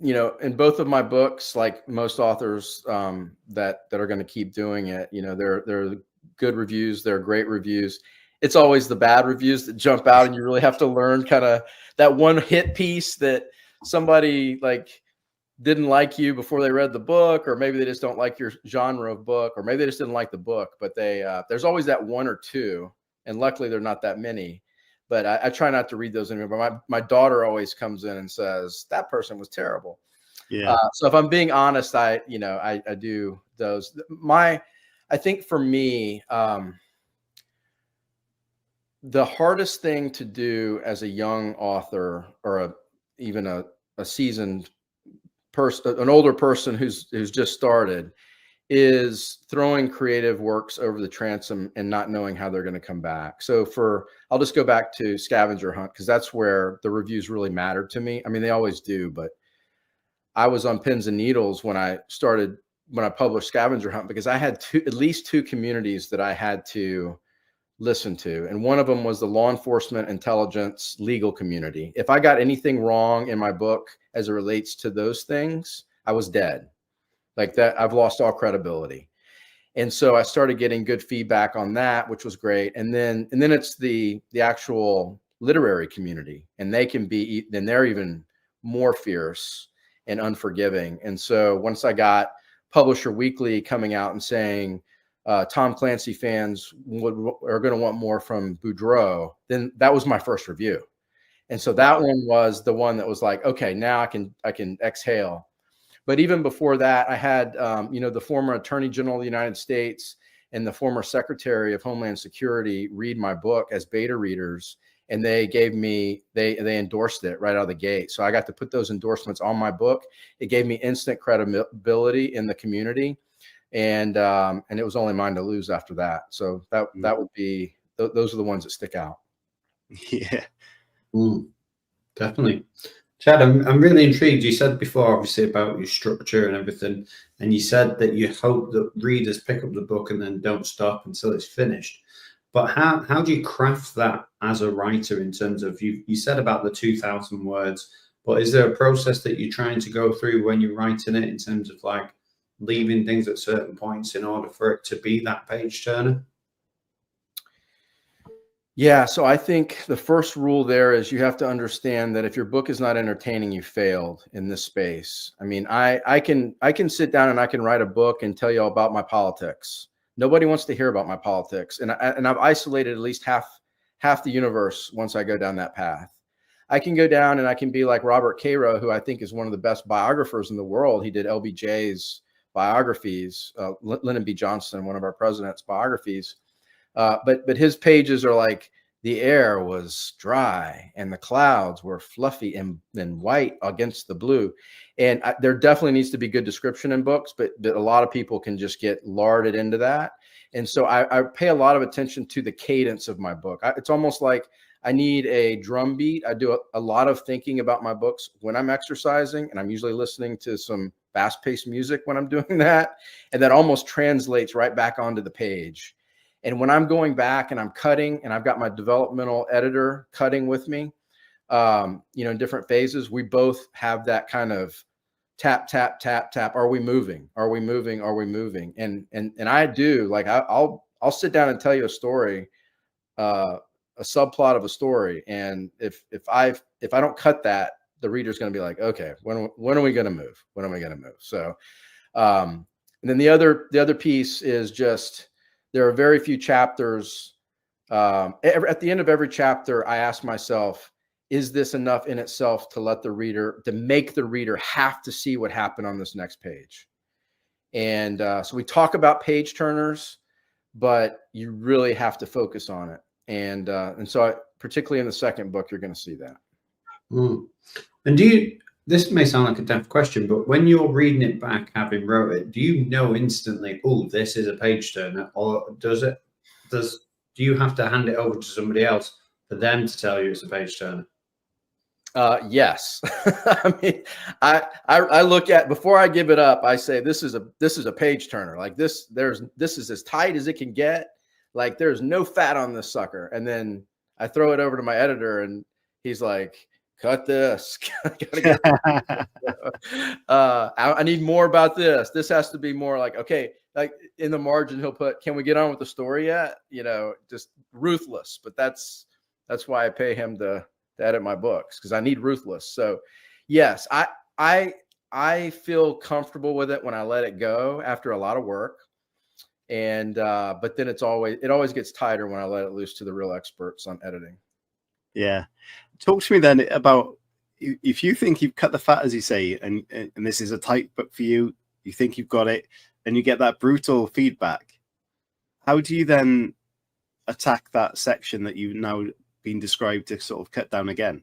in both of my books, like most authors that are going to keep doing it, they're good reviews, they're great reviews. It's always the bad reviews that jump out, and you really have to learn kind of that one hit piece that somebody didn't like you before they read the book, or maybe they just don't like your genre of book, or maybe they just didn't like the book, but there's always that one or two, and luckily they're not that many. But I try not to read those anymore. But my daughter always comes in and says, that person was terrible. Yeah. So if I'm being honest, I do those. I think for me, the hardest thing to do as a young author, or even a seasoned person, an older person who's just started, is throwing creative works over the transom and not knowing how they're going to come back. So I'll just go back to Scavenger Hunt, because that's where the reviews really mattered to me. I mean, they always do, but I was on pins and needles when I published Scavenger Hunt, because I had at least two communities that I had to listen to. And one of them was the law enforcement, intelligence, legal community. If I got anything wrong in my book as it relates to those things, I was dead. Like that, I've lost all credibility. And so I started getting good feedback on that, which was great. And then it's the actual literary community, and they're even more fierce and unforgiving. And so once I got Publisher Weekly coming out and saying, Tom Clancy fans are going to want more from Boudreaux, then that was my first review. And so that one was the one that was like, okay, now I can exhale. But even before that, I had, the former Attorney General of the United States and the former Secretary of Homeland Security read my book as beta readers, and they endorsed it right out of the gate. So I got to put those endorsements on my book. It gave me instant credibility in the community, and it was only mine to lose after that. So that would be, those are the ones that stick out. Yeah, definitely. Chad, I'm really intrigued. You said before, obviously, about your structure and everything, and you said that you hope that readers pick up the book and then don't stop until it's finished. But how do you craft that as a writer in terms of, you said about the 2,000 words, but is there a process that you're trying to go through when you're writing it in terms of like leaving things at certain points in order for it to be that page turner? Yeah, so I think the first rule there is you have to understand that if your book is not entertaining, you failed in this space. I mean, I can sit down and I can write a book and tell you all about my politics. Nobody wants to hear about my politics, and I've isolated at least half the universe once I go down that path. I can go down and I can be like Robert Caro, who I think is one of the best biographers in the world. He did LBJ's biographies, Lyndon B. Johnson, one of our president's biographies. But his pages are like, the air was dry and the clouds were fluffy and white against the blue. And there definitely needs to be good description in books, but a lot of people can just get larded into that. And so I pay a lot of attention to the cadence of my book. It's almost like I need a drum beat. I do a lot of thinking about my books when I'm exercising, and I'm usually listening to some fast-paced music when I'm doing that. And that almost translates right back onto the page. And when I'm going back and I'm cutting, and I've got my developmental editor cutting with me, in different phases, we both have that kind of tap, tap, tap, tap. Are we moving? Are we moving? Are we moving? And I do, like, I'll sit down and tell you a story, a subplot of a story. And if I don't cut that, the reader's going to be like, okay, when are we going to move? When am I going to move? So, and then the other piece is just, there are very few chapters. At the end of every chapter, I ask myself, is this enough in itself to make the reader have to see what happened on this next page? And so we talk about page turners, but you really have to focus on it. And so particularly in the second book, you're going to see that. Mm. And this may sound like a daft question, but when you're reading it back, having wrote it, do you know instantly, oh, this is a page turner? Or do you have to hand it over to somebody else for them to tell you it's a page turner? Yes. I mean, I look at, before I give it up, I say, this is a page turner. Like this is as tight as it can get. Like there's no fat on this sucker. And then I throw it over to my editor and he's like, cut this. I need more about this. This has to be more like, okay, like in the margin, he'll put, can we get on with the story yet? Just ruthless. But that's why I pay him to edit my books, because I need ruthless. So yes, I feel comfortable with it when I let it go after a lot of work. And but then it always gets tighter when I let it loose to the real experts on editing. Yeah. Talk to me then about, if you think you've cut the fat, as you say, and this is a tight book for you, you think you've got it, and you get that brutal feedback, how do you then attack that section that you've now been described to sort of cut down again?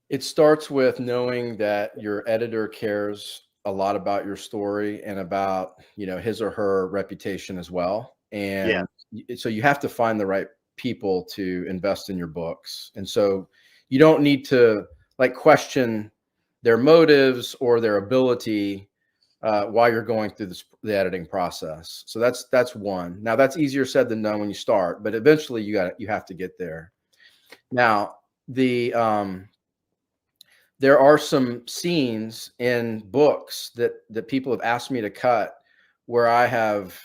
It starts with knowing that your editor cares a lot about your story and about, his or her reputation as well. And so you have to find the right people to invest in your books. And so you don't need to question their motives or their ability while you're going through the editing process. So that's one. Now that's easier said than done when you start, but eventually you have to get there. Now there are some scenes in books that people have asked me to cut where I have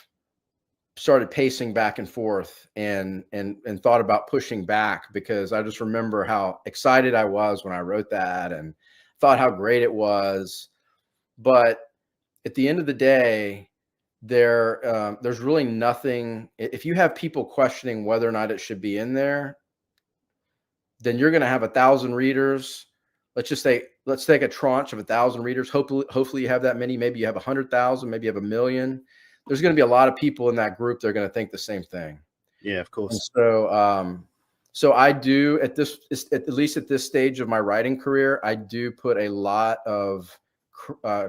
started pacing back and forth and thought about pushing back, because I just remember how excited I was when I wrote that and thought how great it was. But at the end of the day, there's really nothing. If you have people questioning whether or not it should be in there, then you're going to have 1,000 readers. Let's take a tranche of 1,000 readers. Hopefully you have that many. Maybe you have 100,000. Maybe you have 1 million. There's going to be a lot of people in that group that are going to think the same thing. Yeah, of course. And so I do, at least at this stage of my writing career, I do put a lot of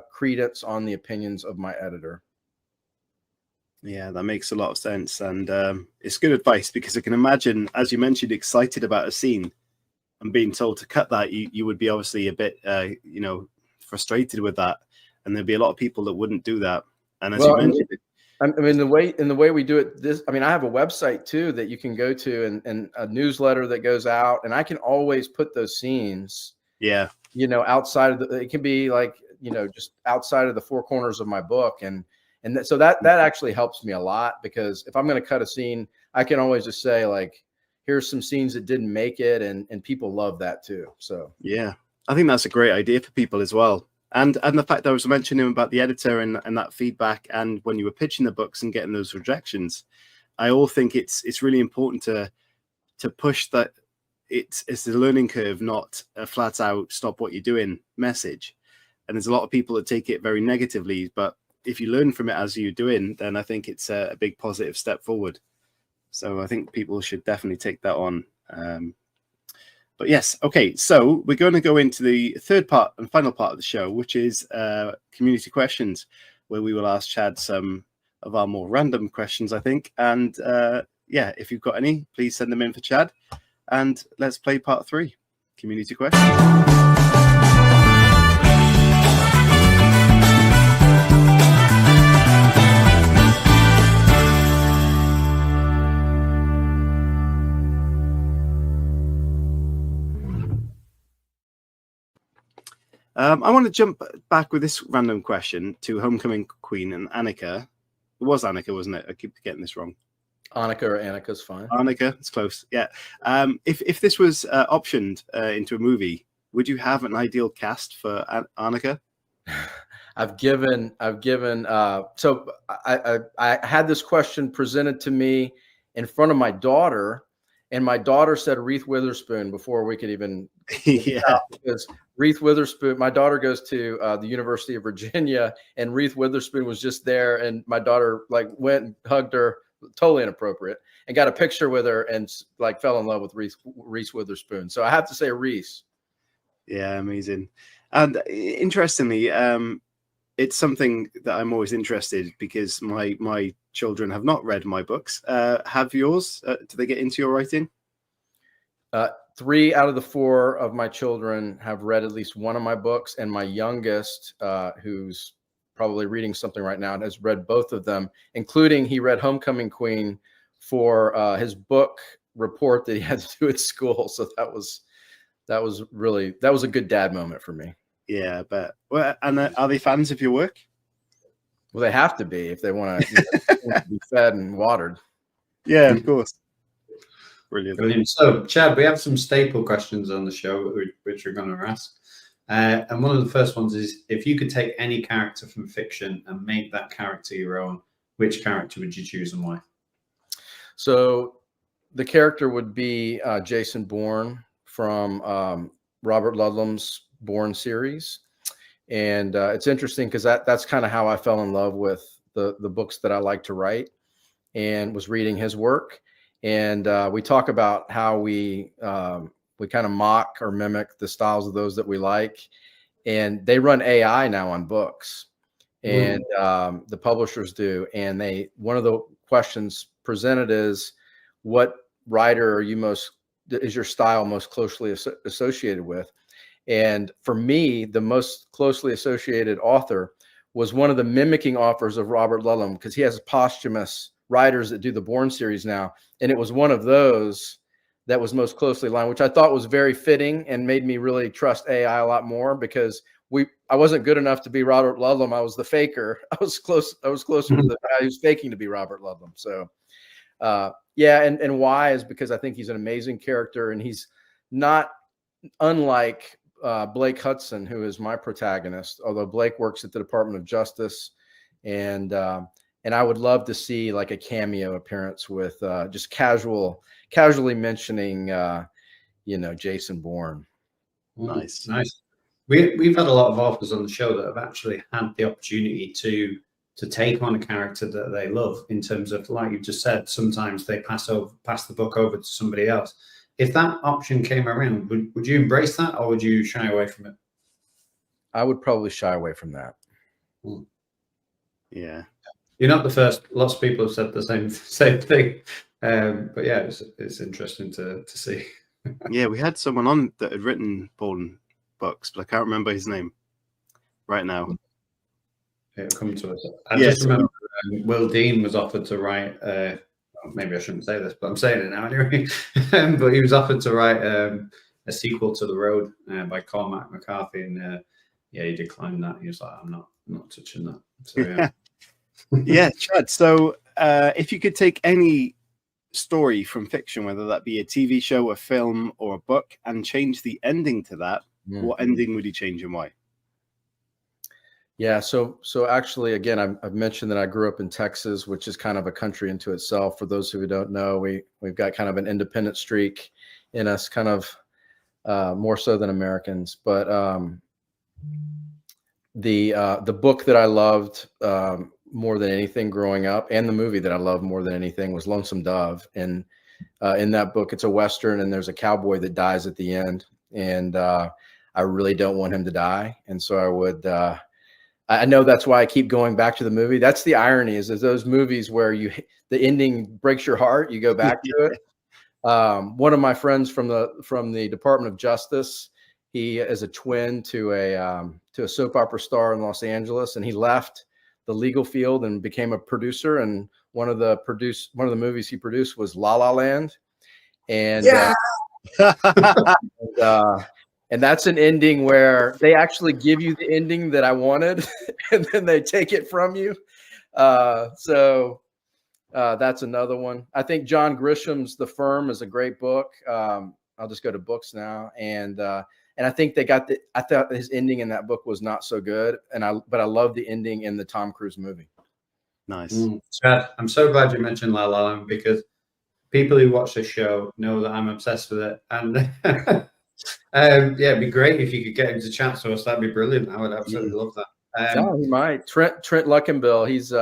credence on the opinions of my editor. Yeah, that makes a lot of sense. And it's good advice, because I can imagine, as you mentioned, excited about a scene and being told to cut that, you would be obviously a bit, frustrated with that. And there'd be a lot of people that wouldn't do that. And as you mentioned, I mean, the way we do it, I have a website too that you can go to, and a newsletter that goes out, and I can always put those scenes, outside of it can be just outside of the four corners of my book. So that actually helps me a lot, because if I'm going to cut a scene, I can always just say, here's some scenes that didn't make it. And people love that too. So, yeah, I think that's a great idea for people as well. And the fact that I was mentioning about the editor and that feedback, and when you were pitching the books and getting those rejections, I all think it's really important to push that it's the learning curve, not a flat out stop what you're doing message. And there's a lot of people that take it very negatively, but if you learn from it as you're doing, then I think it's a big positive step forward. So I think people should definitely take that on. But yes, okay, so we're going to go into the third part and final part of the show, which is community questions. where we will ask Chad some of our more random questions, I think. And yeah, if you've got any, please send them in for Chad. And let's play part 3, community questions. I want to jump back with this random question to Homecoming Queen and Annika. It was Annika, wasn't it? I keep getting this wrong. Annika or Annika's fine. Annika, it's close. Yeah. If this was optioned into a movie, would you have an ideal cast for Annika? I've given. So I had this question presented to me in front of my daughter, and my daughter said Reese Witherspoon before we could even. Yeah. Because Reese Witherspoon, my daughter goes to the University of Virginia, and Reese Witherspoon was just there, and my daughter like went and hugged her, totally inappropriate, and got a picture with her, and like fell in love with Reese Witherspoon. So I have to say Reese. Yeah, amazing. And interestingly, it's something that I'm always interested because my children have not read my books. Have yours? Do they get into your writing? 3 out of the 4 of my children have read at least one of my books, and my youngest, who's probably reading something right now, has read both of them, including he read Homecoming Queen for his book report that he had to do at school. So that was a good dad moment for me. Yeah, but and are they fans of your work? Well, they have to be if they want to be fed and watered. Yeah, of course. Brilliant. So, Chad, we have some staple questions on the show, which we're going to ask. And one of the first ones is, if you could take any character from fiction and make that character your own, which character would you choose and why? So the character would be Jason Bourne from Robert Ludlum's Bourne series. And it's interesting because that's kind of how I fell in love with the books that I like to write, and was reading his work. And we talk about how we kind of mock or mimic the styles of those that we like. And they run AI now on books, and the publishers do. And one of the questions presented is, what writer is your style most closely associated with? And for me, the most closely associated author was one of the mimicking authors of Robert Ludlum, because he has posthumous writers that do the Bourne series now. And it was one of those that was most closely aligned, which I thought was very fitting and made me really trust AI a lot more, because I wasn't good enough to be Robert Ludlum. I was the faker. I was closer to the guy who's faking to be Robert Ludlum. So yeah. And why is because I think he's an amazing character, and he's not unlike Blake Hudson, who is my protagonist, although Blake works at the Department of Justice. And I would love to see like a cameo appearance with just casually mentioning, Jason Bourne. Nice. We've had a lot of authors on the show that have actually had the opportunity to take on a character that they love, in terms of, like you just said, sometimes they pass the book over to somebody else. If that option came around, would you embrace that, or would you shy away from it? I would probably shy away from that. Yeah. You're not the first. Lots of people have said the same thing. But yeah, it's interesting to see. Yeah, we had someone on that had written Bourne books, but I can't remember his name right now. It'll come to us. I just remember Will Dean was offered to write. Maybe I shouldn't say this, but I'm saying it now anyway. But he was offered to write a sequel to The Road by Cormac McCarthy, and he declined that. He was like, "I'm not touching that." So yeah. Yeah, Chad. So if you could take any story from fiction, whether that be a TV show, a film, or a book, and change the ending to that, what ending would you change and why? Yeah, so actually, again, I've mentioned that I grew up in Texas, which is kind of a country into itself. For those who don't know, we've got kind of an independent streak in us, kind of more so than Americans. But the book that I loved more than anything growing up, and the movie that I loved more than anything, was Lonesome Dove. And in that book, it's a Western, and there's a cowboy that dies at the end. And I really don't want him to die. And so I would I know that's why I keep going back to the movie. That's the irony is those movies where the ending breaks your heart, you go back to it. One of my friends from the Department of Justice, he is a twin to a soap opera star in Los Angeles, and he left the legal field and became a producer. And one of the movies he produced was La La Land, and and that's an ending where they actually give you the ending that I wanted, and then they take it from you. So that's another one. I think John Grisham's The Firm is a great book. I'll just go to books now, and I think I thought his ending in that book was not so good, but I love the ending in the Tom Cruise movie. Nice. Chad, I'm so glad you mentioned La La Land, because people who watch the show know that I'm obsessed with it, and yeah, it'd be great if you could get him to chat to us. That'd be brilliant. I would absolutely love that. No, he might. Trent Luckenbill. He's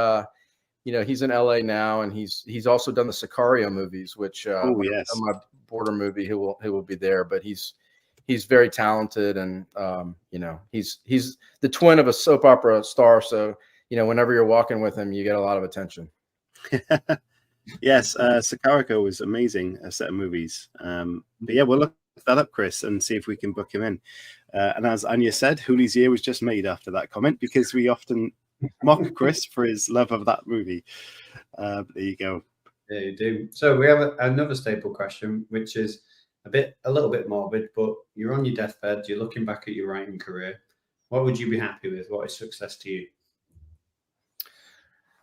he's in LA now, and he's also done the Sicario movies, which my border movie. He will be there, but he's very talented, and he's the twin of a soap opera star. So whenever you're walking with him, you get a lot of attention. Yes, Sicario was amazing, a set of movies. But yeah, we'll look that up, Chris, and see if we can book him in. And as Anya said, Hoolie's year was just made after that comment, because we often mock Chris for his love of that movie. But there you go. Yeah, you do. So we have another staple question, which is a little bit morbid, but you're on your deathbed, you're looking back at your writing career. What would you be happy with? What is success to you?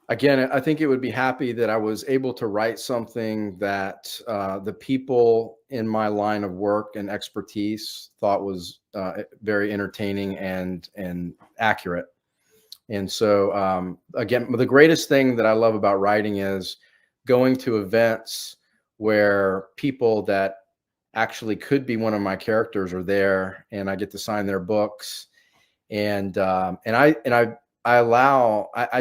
Again, I think it would be happy that I was able to write something that the people in my line of work and expertise thought was very entertaining and accurate. And so, again, the greatest thing that I love about writing is going to events where people that actually could be one of my characters are there, and I get to sign their books. And I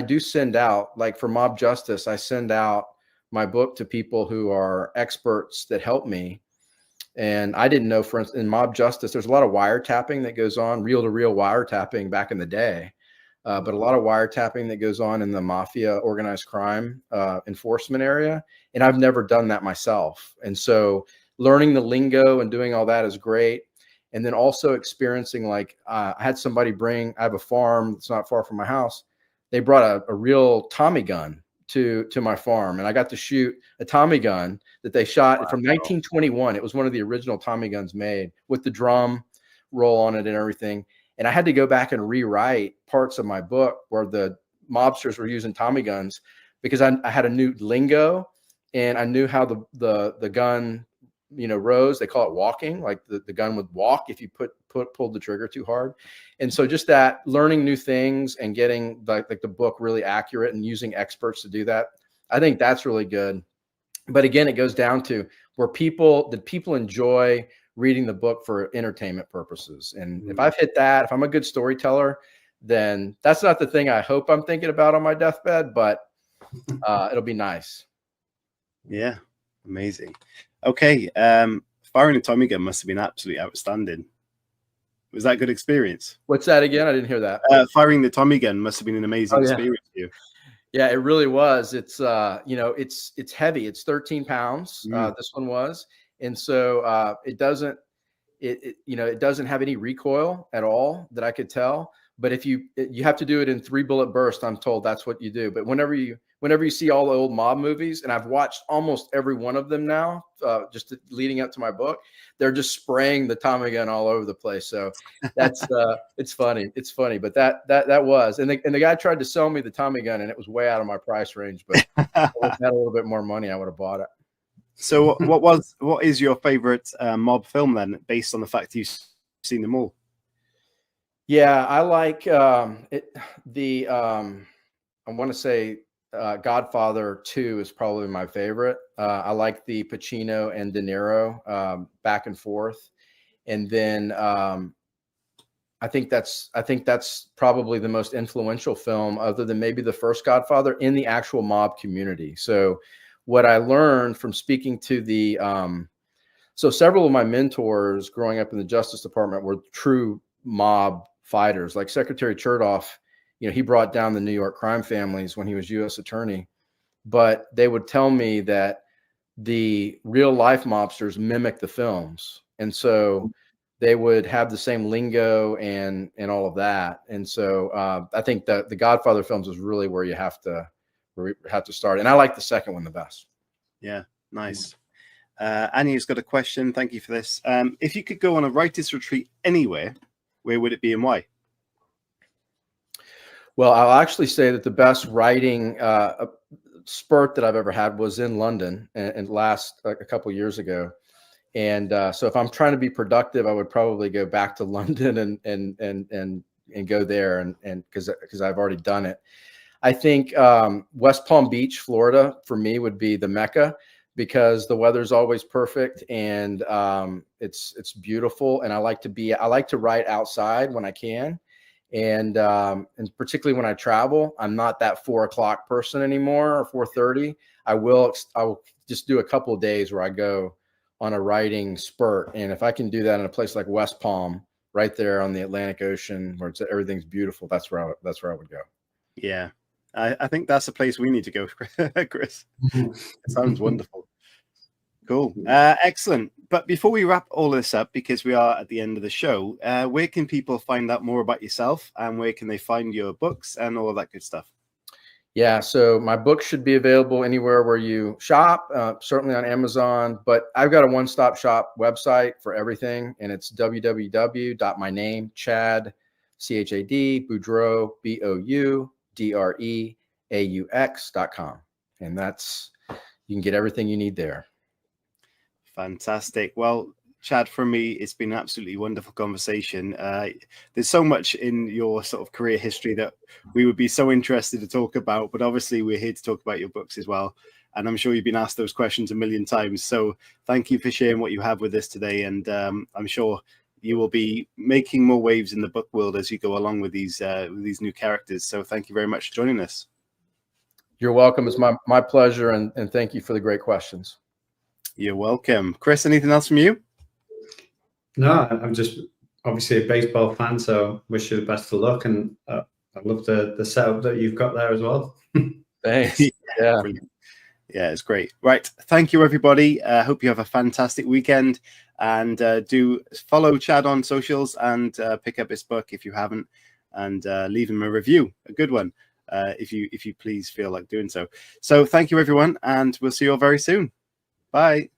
do send out, like for Mob Justice, I send out my book to people who are experts that help me. And I didn't know, for instance, in Mob Justice, there's a lot of wiretapping that goes on, reel-to-reel wiretapping back in the day, but a lot of wiretapping that goes on in the mafia, organized crime enforcement area. And I've never done that myself. And so learning the lingo and doing all that is great. And then also experiencing, like I had somebody I have a farm that's not far from my house. They brought a real Tommy gun to my farm, and I got to shoot a Tommy gun that they shot from 1921. It was one of the original Tommy guns made with the drum roll on it and everything. And I had to go back and rewrite parts of my book where the mobsters were using Tommy guns, because I had a new lingo, and I knew how the gun rose. They call it walking, like the gun would walk if you pulled the trigger too hard. And so just that, learning new things and getting like the book really accurate and using experts to do that, I think that's really good. But again, it goes down to did people enjoy reading the book for entertainment purposes? And if I've hit that, if I'm a good storyteller, then that's not the thing I hope I'm thinking about on my deathbed, but it'll be nice. Yeah, amazing. Okay, firing a Tommy gun must have been absolutely outstanding. Was that a good experience? What's that again? I didn't hear that. Firing the Tommy gun must have been an amazing experience for you. Yeah, it really was. It's it's heavy. It's 13 pounds. This one was, and so it doesn't have any recoil at all that I could tell. But if you have to do it in 3-bullet bursts, I'm told that's what you do. But whenever you see all the old mob movies, and I've watched almost every one of them now, just leading up to my book, they're just spraying the Tommy gun all over the place. So that's it's funny. It's funny, but that was, and the guy tried to sell me the Tommy gun, and it was way out of my price range. But if I had a little bit more money, I would have bought it. So what is your favorite mob film then, based on the fact you've seen them all? Yeah, I like I want to say Godfather 2 is probably my favorite. I like the Pacino and De Niro back and forth, and then I think that's probably the most influential film, other than maybe the first Godfather, in the actual mob community. So what I learned from speaking to so several of my mentors growing up in the Justice Department were true mob fighters. Like Secretary Chertoff, he brought down the New York crime families when he was U.S. attorney. But they would tell me that the real life mobsters mimic the films. And so they would have the same lingo and all of that. And so I think that the Godfather films is really where you have to start. And I like the second one the best. Yeah, nice. Annie's got a question. Thank you for this. If you could go on a writer's retreat anywhere, where would it be and why? Well, I'll actually say that the best writing spurt that I've ever had was in London and last a couple years ago. And so if I'm trying to be productive, I would probably go back to London and go there and because I've already done it. I think West Palm Beach, Florida, for me would be the Mecca, because the weather's always perfect and it's beautiful. And I like to write outside when I can. And particularly when I travel, I'm not that 4 o'clock person anymore, or 4:30. I will just do a couple of days where I go on a writing spurt. And if I can do that in a place like West Palm, right there on the Atlantic Ocean, where everything's beautiful, that's where I would go. Yeah, I think that's a place we need to go, Chris. It sounds wonderful. Cool. Excellent. But before we wrap all this up, because we are at the end of the show, where can people find out more about yourself, and where can they find your books and all of that good stuff? Yeah, so my book should be available anywhere where you shop, certainly on Amazon, but I've got a one-stop shop website for everything, and it's www.myname, Chad, C-H-A-D, Boudreaux, B-O-U-D-R-E-A-U-X.com. And you can get everything you need there. Fantastic. Well, Chad, for me, it's been an absolutely wonderful conversation. There's so much in your sort of career history that we would be so interested to talk about, but obviously we're here to talk about your books as well. And I'm sure you've been asked those questions a million times. So thank you for sharing what you have with us today. And I'm sure you will be making more waves in the book world as you go along with these new characters. So thank you very much for joining us. You're welcome. It's my pleasure. And thank you for the great questions. You're welcome. Chris, anything else from you? No, I'm just obviously a baseball fan, so wish you the best of luck. And I love the setup that you've got there as well. Thanks. Yeah. Brilliant. Yeah, it's great. Right. Thank you, everybody. I hope you have a fantastic weekend. And do follow Chad on socials and pick up his book if you haven't, and leave him a review, a good one, if you please feel like doing so. So thank you, everyone, and we'll see you all very soon. Bye.